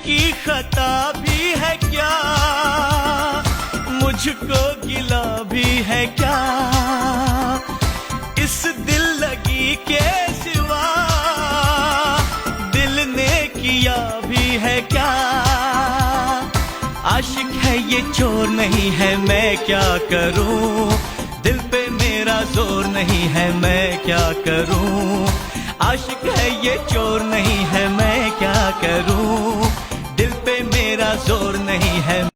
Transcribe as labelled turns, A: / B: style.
A: की खता भी है क्या, मुझको गिला भी है क्या, इस दिल लगी के सिवा दिल ने किया भी है क्या। आशिक है ये चोर नहीं है, मैं क्या करूं, दिल पे मेरा जोर नहीं है, मैं क्या करूं। आशिक है ये चोर नहीं है, मैं क्या करूं, दिल पे मेरा जोर नहीं है।